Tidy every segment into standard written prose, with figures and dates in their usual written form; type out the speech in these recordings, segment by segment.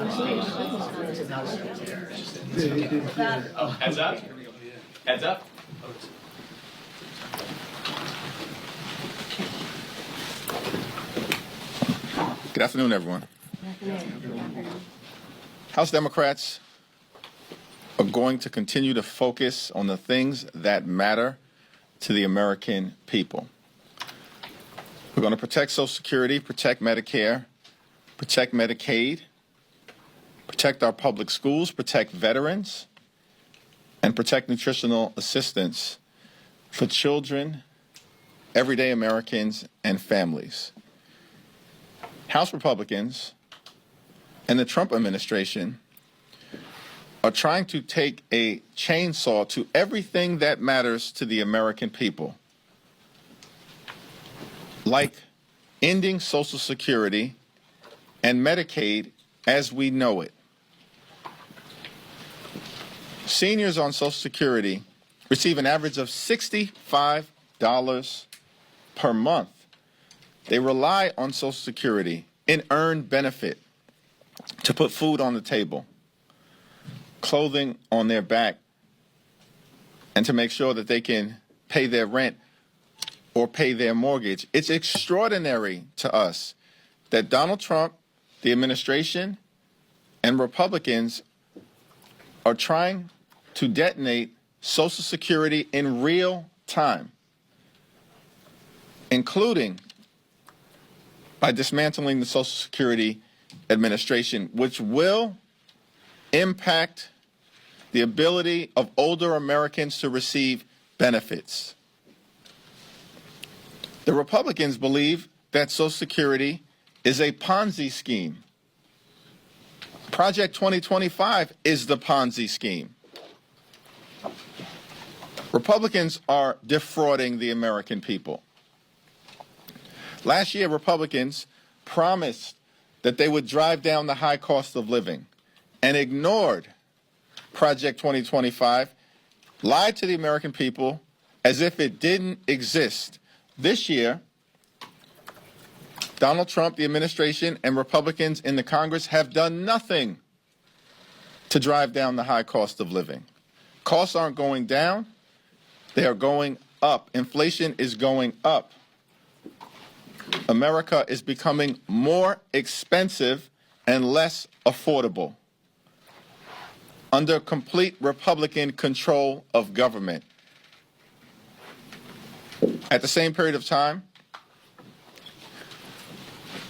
Heads up. Heads up. Good afternoon, everyone. House Democrats are going to continue to focus on the things that matter to the American people. We're going to protect Social Security, protect Medicare, protect Medicaid, protect our public schools, protect veterans, and protect nutritional assistance for children, everyday Americans, and families. House Republicans and the Trump administration are trying to take a chainsaw to everything that matters to the American people, like ending Social Security and Medicaid as we know it. Seniors on Social Security receive an average of $65 per month. They rely on Social Security in earned benefit to put food on the table, clothing on their back, and to make sure that they can pay their rent or pay their mortgage. It's extraordinary to us that Donald Trump, the administration, and Republicans are trying to detonate Social Security in real time, including by dismantling the Social Security Administration, which will impact the ability of older Americans to receive benefits. The Republicans believe that Social Security is a Ponzi scheme. Project 2025 is the Ponzi scheme. Republicans are defrauding the American people. Last year, Republicans promised that they would drive down the high cost of living and ignored Project 2025, lied to the American people as if it didn't exist. This year, Donald Trump, the administration, and Republicans in the Congress have done nothing to drive down the high cost of living. Costs aren't going down, they are going up. Inflation is going up. America is becoming more expensive and less affordable under complete Republican control of government. At the same period of time,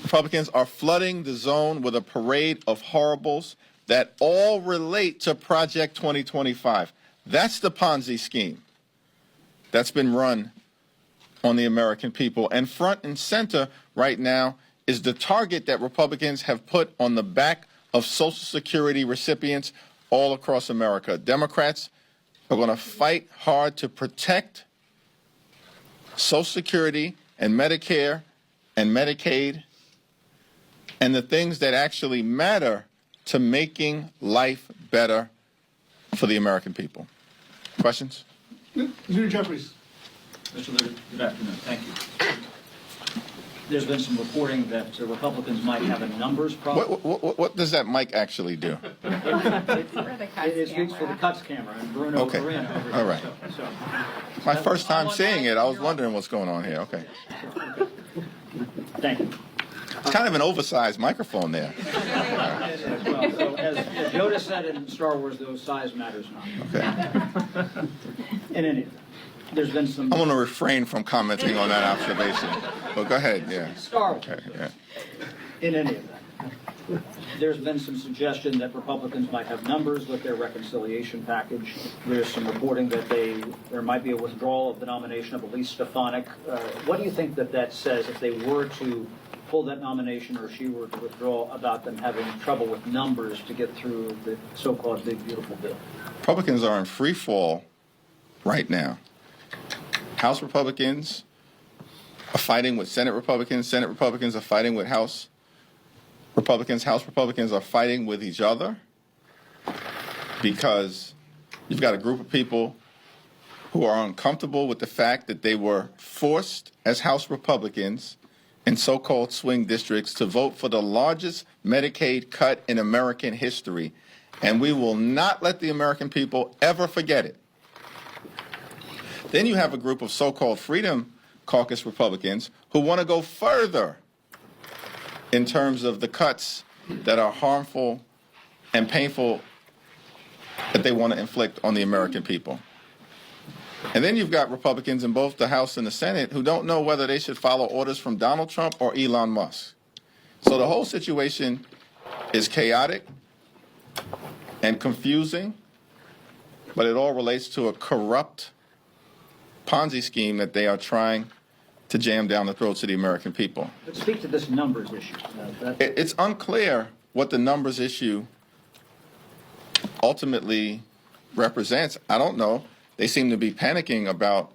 Republicans are flooding the zone with a parade of horribles that all relate to Project 2025. That's the Ponzi scheme that's been run on the American people. And front and center right now is the target that Republicans have put on the back of Social Security recipients all across America. Democrats are going to fight hard to protect Social Security and Medicare and Medicaid and the things that actually matter to making life better for the American people. Questions? Leader Jeffries. Mr. Leader, good afternoon. Thank you. There's been some reporting that Republicans might have a numbers problem. What does that mic actually do? It speaks for the cuts camera and Bruno Okay. Corinne. All right. My first time seeing it, I was wondering what's going on here. Okay. Thank you. It's kind of an oversized microphone there. Well, so as Yoda said in Star Wars, those size matters not. Okay. In any event, there's been some... I want to refrain from commenting on that observation. But go ahead, yeah. Star Wars. Okay, yeah. In any event, there's been some suggestion that Republicans might have numbers with their reconciliation package. There's some reporting that there might be a withdrawal of the nomination of Elise Stefanik. What do you think that says if they were to pull that nomination or she were to withdraw, about them having trouble with numbers to get through the so-called big, beautiful bill? Republicans are in free fall right now. House Republicans are fighting with Senate Republicans. Senate Republicans are fighting with House Republicans. House Republicans are fighting with each other because you've got a group of people who are uncomfortable with the fact that they were forced as House Republicans in so-called swing districts to vote for the largest Medicaid cut in American history, and we will not let the American people ever forget it. Then you have a group of so-called Freedom Caucus Republicans who want to go further in terms of the cuts that are harmful and painful that they want to inflict on the American people. And then you've got Republicans in both the House and the Senate who don't know whether they should follow orders from Donald Trump or Elon Musk. So the whole situation is chaotic and confusing, but it all relates to a corrupt Ponzi scheme that they are trying to jam down the throats of the American people. Let's speak to this numbers issue. It's unclear what the numbers issue ultimately represents. I don't know. They seem to be panicking about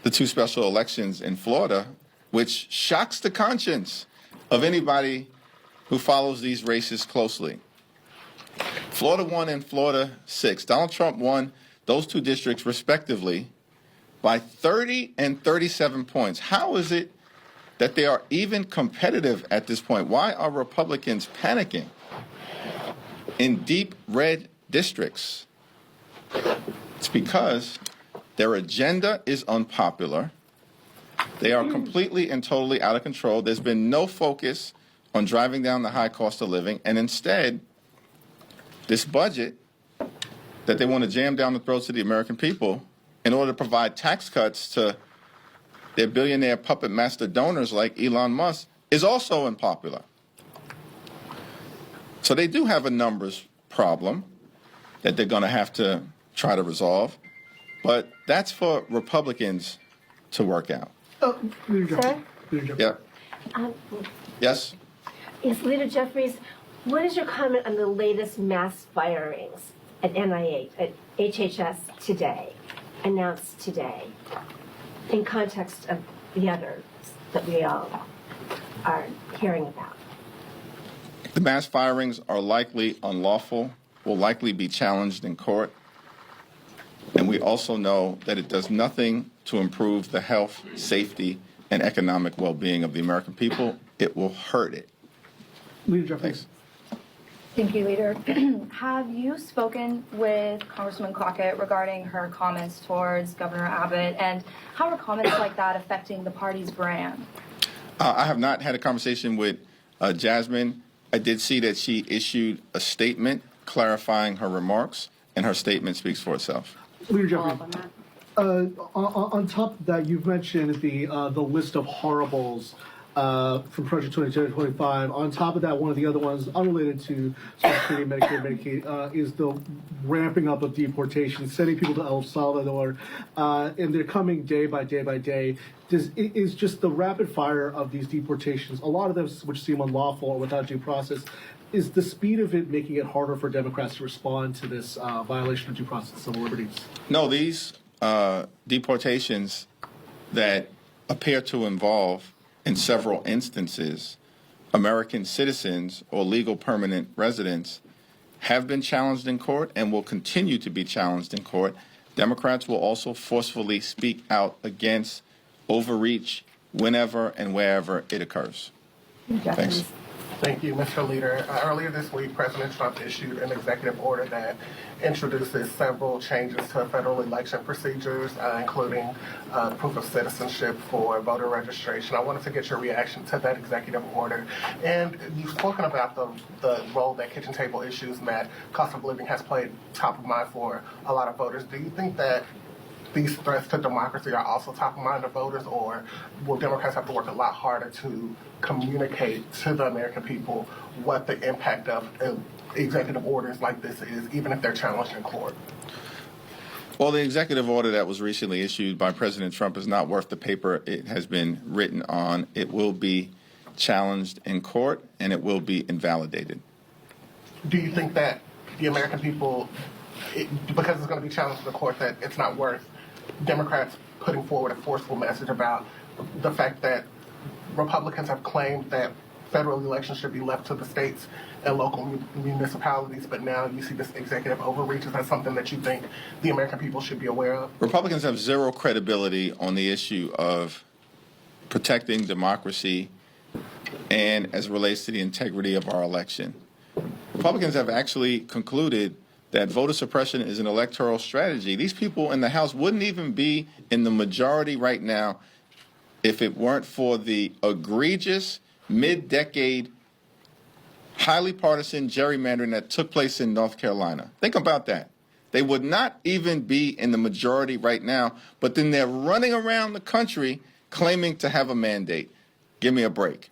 the two special elections in Florida, which shocks the conscience of anybody who follows these races closely. Florida 1 and Florida 6. Donald Trump won those two districts respectively by 30 and 37 points. How is it that they are even competitive at this point? Why are Republicans panicking in deep red districts? It's because their agenda is unpopular. They are completely and totally out of control. There's been no focus on driving down the high cost of living, and instead, this budget that they want to jam down the throats of the American people in order to provide tax cuts to their billionaire puppet master donors like Elon Musk is also unpopular. So they do have a numbers problem that they're going to have to try to resolve, but that's for Republicans to work out. Leader Jeffries. Sir? Leader Jeffries. Yeah. Yes? Yes, Leader Jeffries, what is your comment on the latest mass firings at NIH, at HHS today, announced today, in context of the others that we all are hearing about? The mass firings are likely unlawful, will likely be challenged in court. And we also know that it does nothing to improve the health, safety, and economic well-being of the American people. It will hurt it. Leader Jeffries. Thanks. Thank you, Leader. Have you spoken with Congresswoman Crockett regarding her comments towards Governor Abbott, and how are comments like that affecting the party's brand? I have not had a conversation with Jasmine. I did see that she issued a statement clarifying her remarks, and her statement speaks for itself. Leader Jeffries. On top of that, you've mentioned the list of horribles from Project 2025. On top of that, one of the other ones, unrelated to Social Security, Medicare, Medicaid, is the ramping up of deportation, sending people to El Salvador, and they're coming day by day by day. Is just the rapid fire of these deportations, a lot of them which seem unlawful or without due process, is the speed of it making it harder for Democrats to respond to this violation of due process and civil liberties? No, these deportations that appear to involve, in several instances, American citizens or legal permanent residents have been challenged in court and will continue to be challenged in court. Democrats will also forcefully speak out against overreach whenever and wherever it occurs. Thanks. Thank you, Mr. Leader. Earlier this week, President Trump issued an executive order that introduces several changes to federal election procedures, including proof of citizenship for voter registration. I wanted to get your reaction to that executive order. And you've spoken about the role that kitchen table issues and that cost of living has played top of mind for a lot of voters. Do you think that these threats to democracy are also top of mind of voters, or will Democrats have to work a lot harder to communicate to the American people what the impact of executive orders like this is, even if they're challenged in court? Well, the executive order that was recently issued by President Trump is not worth the paper it has been written on. It will be challenged in court, and it will be invalidated. Do you think that the American people, because it's going to be challenged in the court, that it's not worth Democrats putting forward a forceful message about the fact that Republicans have claimed that federal elections should be left to the states and local municipalities, but now you see this executive overreach? Is that something that you think the American people should be aware of? Republicans have zero credibility on the issue of protecting democracy and as it relates to the integrity of our election. Republicans have actually concluded that voter suppression is an electoral strategy. These people in the House wouldn't even be in the majority right now if it weren't for the egregious mid-decade highly partisan gerrymandering that took place in North Carolina. Think about that. They would not even be in the majority right now, but then they're running around the country claiming to have a mandate. Give me a break.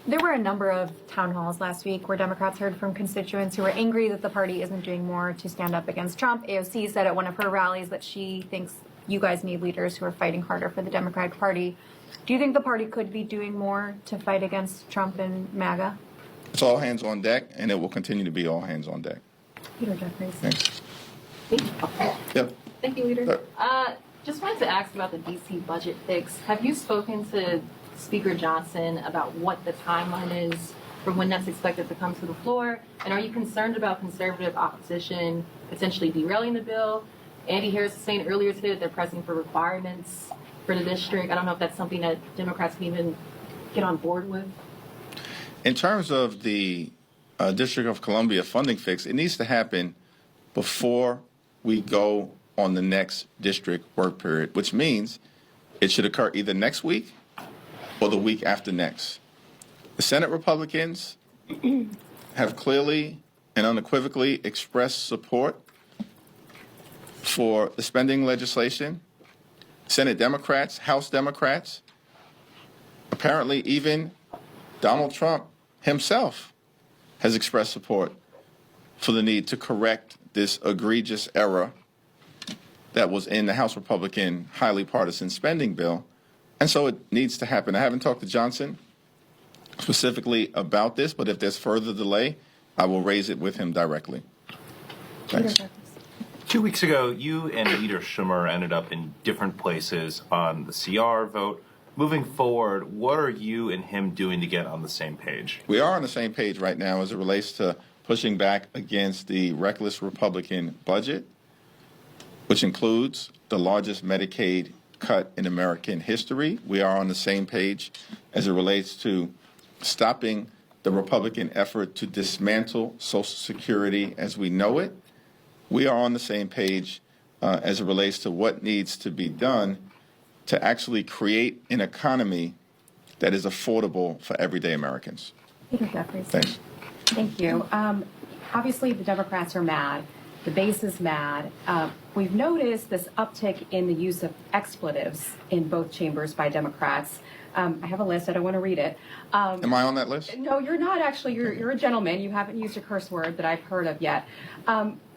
There were a number of town halls last week where Democrats heard from constituents who were angry that the party isn't doing more to stand up against Trump. AOC said at one of her rallies that she thinks you guys need leaders who are fighting harder for the Democratic Party. Do you think the party could be doing more to fight against Trump and MAGA? It's all hands on deck, and it will continue to be all hands on deck. Leader Jeffries. Thanks. Yep. Thank you, Leader. Sure. Just wanted to ask about the DC budget fix. Have you spoken to Speaker Johnson about what the timeline is for when that's expected to come to the floor? And are you concerned about conservative opposition potentially derailing the bill? Andy Harris was saying earlier today that they're pressing for requirements for the district. I don't know if that's something that Democrats can even get on board with. In terms of the District of Columbia funding fix, it needs to happen before we go on the next district work period, which means it should occur either next week or the week after next. The Senate Republicans have clearly and unequivocally expressed support for the spending legislation. Senate Democrats, House Democrats, apparently even Donald Trump himself has expressed support for the need to correct this egregious error that was in the House Republican highly partisan spending bill. And so it needs to happen. I haven't talked to Johnson specifically about this, but if there's further delay, I will raise it with him directly. Thanks. 2 weeks ago, you and Leader Schumer ended up in different places on the CR vote. Moving forward, what are you and him doing to get on the same page? We are on the same page right now as it relates to pushing back against the reckless Republican budget, which includes the largest Medicaid cut in American history. We are on the same page as it relates to stopping the Republican effort to dismantle Social Security as we know it. We are on the same page as it relates to what needs to be done to actually create an economy that is affordable for everyday Americans. Leader Jeffries. Thanks. Thank you. Obviously, the Democrats are mad. The base is mad. We've noticed this uptick in the use of expletives in both chambers by Democrats. I have a list. I don't want to read it. Am I on that list? No, you're not actually. You're a gentleman. You haven't used a curse word that I've heard of yet.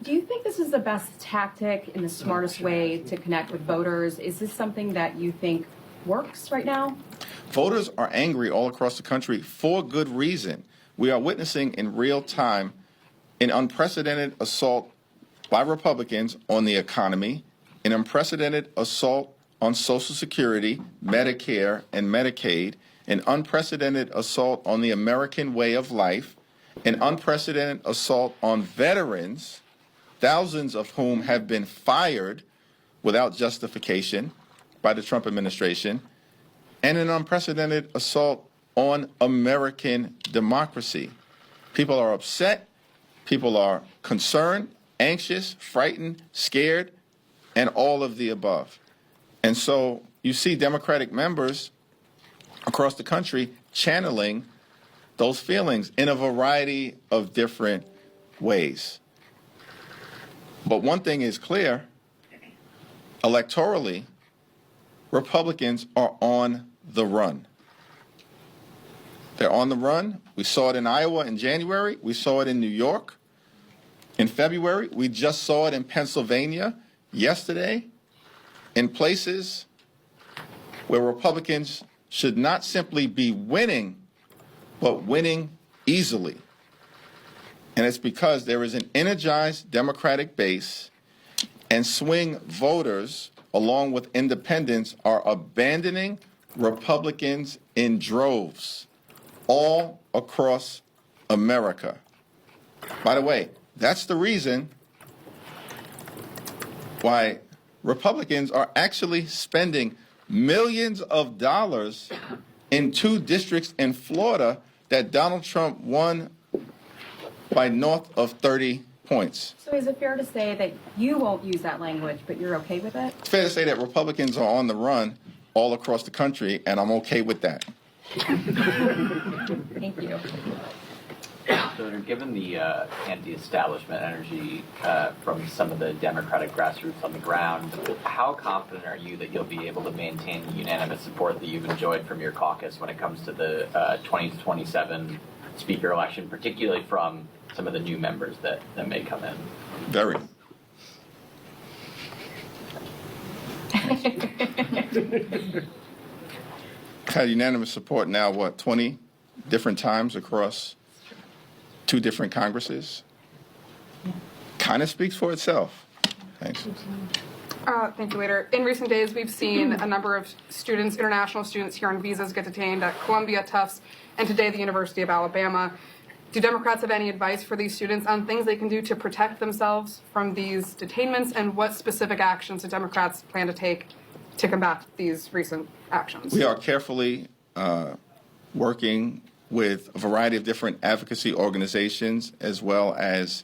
Do you think this is the best tactic and the smartest way to connect with voters? Is this something that you think works right now? Voters are angry all across the country for good reason. We are witnessing in real time an unprecedented assault by Republicans on the economy, an unprecedented assault on Social Security, Medicare, and Medicaid, an unprecedented assault on the American way of life, an unprecedented assault on veterans, thousands of whom have been fired without justification by the Trump administration, and an unprecedented assault on American democracy. People are upset, people are concerned, anxious, frightened, scared, and all of the above. And so you see Democratic members across the country channeling those feelings in a variety of different ways. But one thing is clear, electorally, Republicans are on the run. They're on the run. We saw it in Iowa in January. We saw it in New York in February. We just saw it in Pennsylvania yesterday, in places where Republicans should not simply be winning, but winning easily. And it's because there is an energized Democratic base, and swing voters, along with independents, are abandoning Republicans in droves all across America. By the way, that's the reason why Republicans are actually spending millions of dollars in 2 districts in Florida that Donald Trump won by north of 30 points. So is it fair to say that you won't use that language, but you're okay with it? It's fair to say that Republicans are on the run all across the country, and I'm okay with that. Thank you. Senator, given the anti-establishment energy from some of the Democratic grassroots on the ground, how confident are you that you'll be able to maintain the unanimous support that you've enjoyed from your caucus when it comes to the 2027 speaker election, particularly from some of the new members that may come in? Very. Had unanimous support now, 20 different times across 2 different Congresses? Kind of speaks for itself. Thanks. Thank you, Leader. In recent days, we've seen a number of students, international students here on visas, get detained at Columbia, Tufts, and today the University of Alabama. Do Democrats have any advice for these students on things they can do to protect themselves from these detainments, and what specific actions do Democrats plan to take to combat these recent actions? We are carefully working with a variety of different advocacy organizations, as well as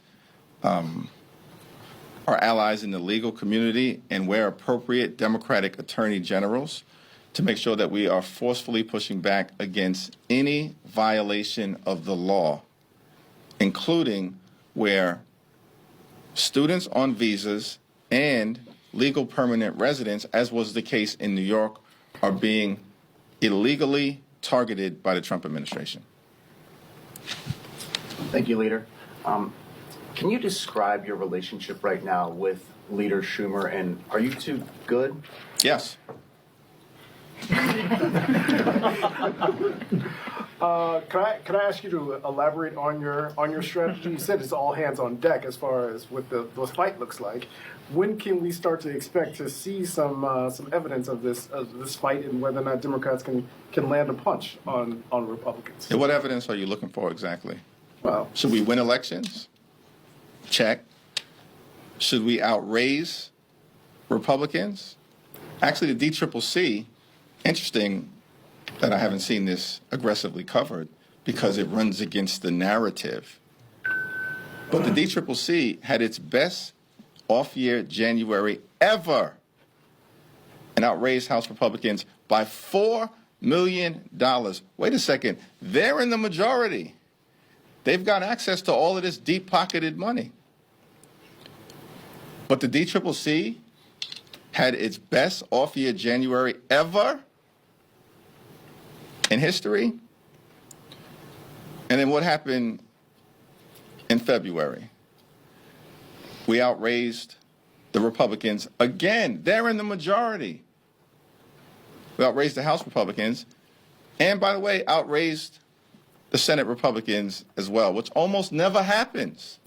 our allies in the legal community, and where appropriate, Democratic attorney generals, to make sure that we are forcefully pushing back against any violation of the law, including where students on visas and legal permanent residents, as was the case in New York, are being illegally targeted by the Trump administration. Thank you, Leader. Can you describe your relationship right now with Leader Schumer, and are you two good? Yes. Can I ask you to elaborate on your strategy? You said it's all hands on deck as far as what the fight looks like. When can we start to expect to see some evidence of this fight, and whether or not Democrats can land a punch on Republicans? And what evidence are you looking for exactly? Well, should we win elections? Check. Should we outraise Republicans? Actually, the DCCC, interesting that I haven't seen this aggressively covered because it runs against the narrative. But the DCCC had its best off-year January ever and outraised House Republicans by $4 million. Wait a second. They're in the majority. They've got access to all of this deep-pocketed money. But the DCCC had its best off-year January ever in history. And then what happened in February? We outraised the Republicans again. They're in the majority. We outraised the House Republicans, and by the way, outraised the Senate Republicans as well, which almost never happens.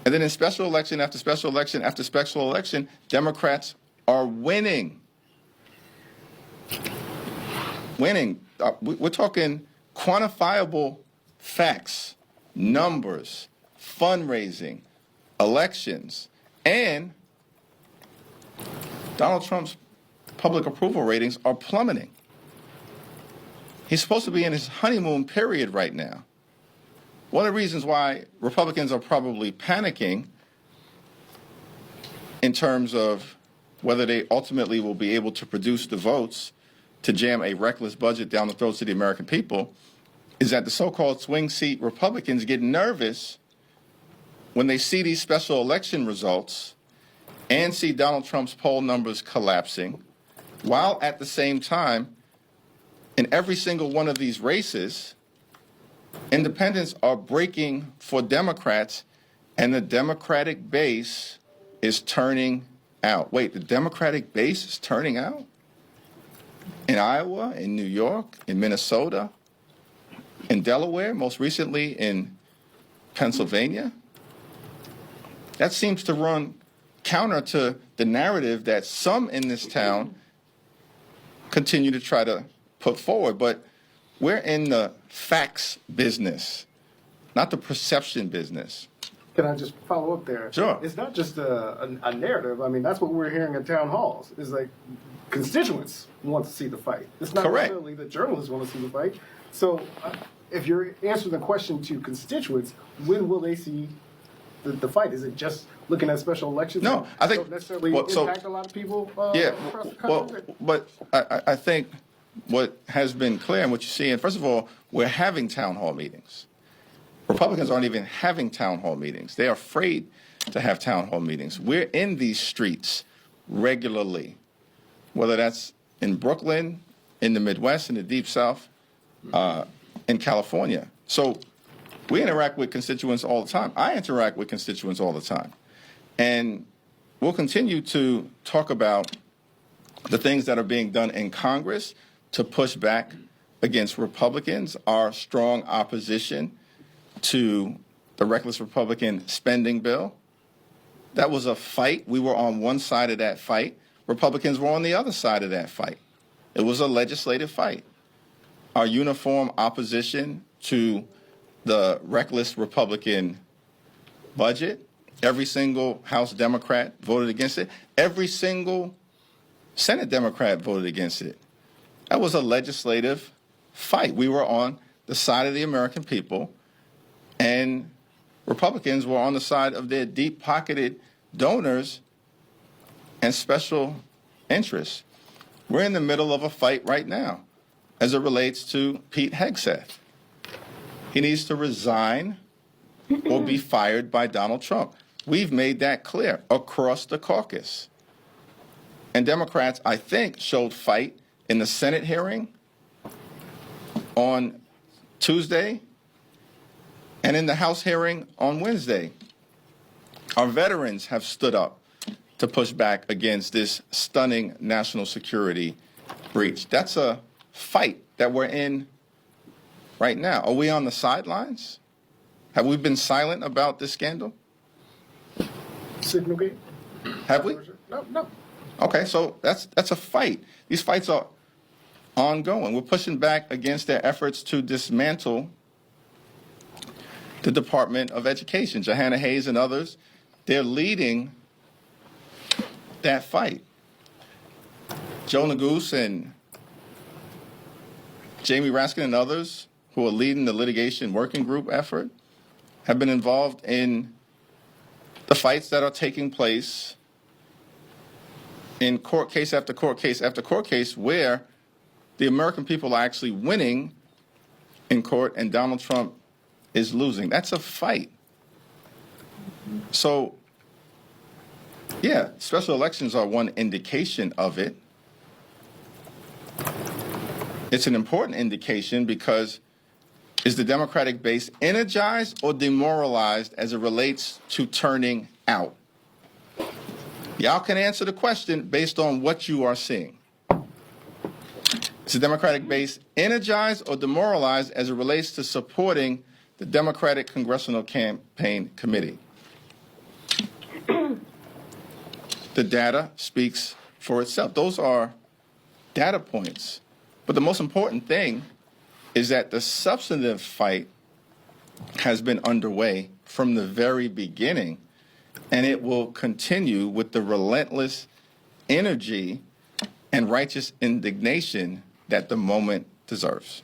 And then in special election after special election after special election, Democrats are winning. Winning. We're talking quantifiable facts, numbers, fundraising, elections, and Donald Trump's public approval ratings are plummeting. He's supposed to be in his honeymoon period right now. One of the reasons why Republicans are probably panicking in terms of whether they ultimately will be able to produce the votes to jam a reckless budget down the throats of the American people is that the so-called swing seat Republicans get nervous when they see these special election results and see Donald Trump's poll numbers collapsing, while at the same time, in every single one of these races, independents are breaking for Democrats, and the Democratic base is turning out. Wait, the Democratic base is turning out? In Iowa, in New York, in Minnesota, in Delaware, most recently in Pennsylvania? That seems to run counter to the narrative that some in this town continue to try to put forward. But we're in the facts business, not the perception business. Can I just follow up there? Sure. It's not just a narrative. I mean, that's what we're hearing at town halls. It's like constituents want to see the fight. It's not Correct. necessarily the journalists want to see the fight. So if you're answering the question to constituents, when will they see the fight? Is it just looking at special elections? No, I think- don't necessarily well, so- impact a lot of people Yeah, across the well, country? but I think what has been clear and what you see, and first of all, we're having town hall meetings. Republicans aren't even having town hall meetings. They are afraid to have town hall meetings. We're in these streets regularly, whether that's in Brooklyn, in the Midwest, in the Deep South, in California. So we interact with constituents all the time. I interact with constituents all the time. And we'll continue to talk about the things that are being done in Congress to push back against Republicans, our strong opposition to the reckless Republican spending bill. That was a fight. We were on one side of that fight. Republicans were on the other side of that fight. It was a legislative fight. Our uniform opposition to the reckless Republican budget, every single House Democrat voted against it. Every single Senate Democrat voted against it. That was a legislative fight. We were on the side of the American people, and Republicans were on the side of their deep-pocketed donors and special interests. We're in the middle of a fight right now as it relates to Pete Hegseth. He needs to resign or be fired by Donald Trump. We've made that clear across the caucus. And Democrats, I think, showed fight in the Senate hearing on Tuesday and in the House hearing on Wednesday. Our veterans have stood up to push back against this stunning national security breach. That's a fight that we're in right now. Are we on the sidelines? Have we been silent about this scandal? Signalgate? Have we? No. Okay, so that's a fight. These fights are ongoing. We're pushing back against their efforts to dismantle the Department of Education. Johanna Hayes and others, they're leading that fight. Joe Neguse and Jamie Raskin and others who are leading the litigation working group effort have been involved in the fights that are taking place in court case after court case after court case where the American people are actually winning in court and Donald Trump is losing. That's a fight. So, yeah, special elections are one indication of it. It's an important indication because is the Democratic base energized or demoralized as it relates to turning out? Y'all can answer the question based on what you are seeing. Is the Democratic base energized or demoralized as it relates to supporting the Democratic Congressional Campaign Committee? The data speaks for itself. Those are data points. But the most important thing is that the substantive fight has been underway from the very beginning, and it will continue with the relentless energy and righteous indignation that the moment deserves.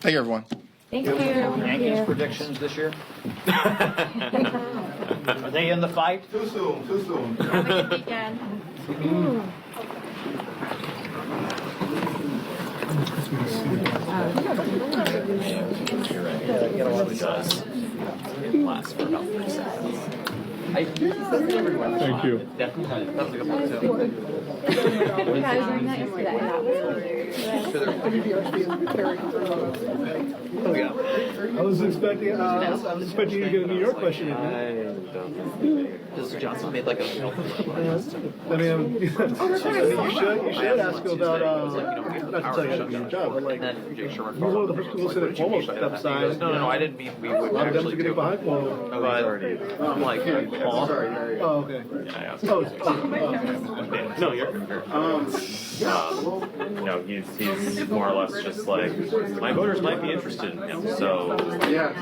Thank you, everyone. Thank you. Yankees predictions this year? Are they in the fight? Too soon, too soon. Have a good weekend. Thank you. That was a good one, too. Oh, yeah. I was expecting you to get a New York question in there. Does Johnson made like a film? I mean, you should ask about, not to tell you how to do your job, but like, And then Jake Sherman. you're one of the first people who said that Cuomo stepped aside. No, I didn't mean we would A lot of them are actually getting do it. behind Cuomo. But I'm like, Paul? Oh, okay. No, you're no, he's more or less just like my voters might be interested in him. So Yeah,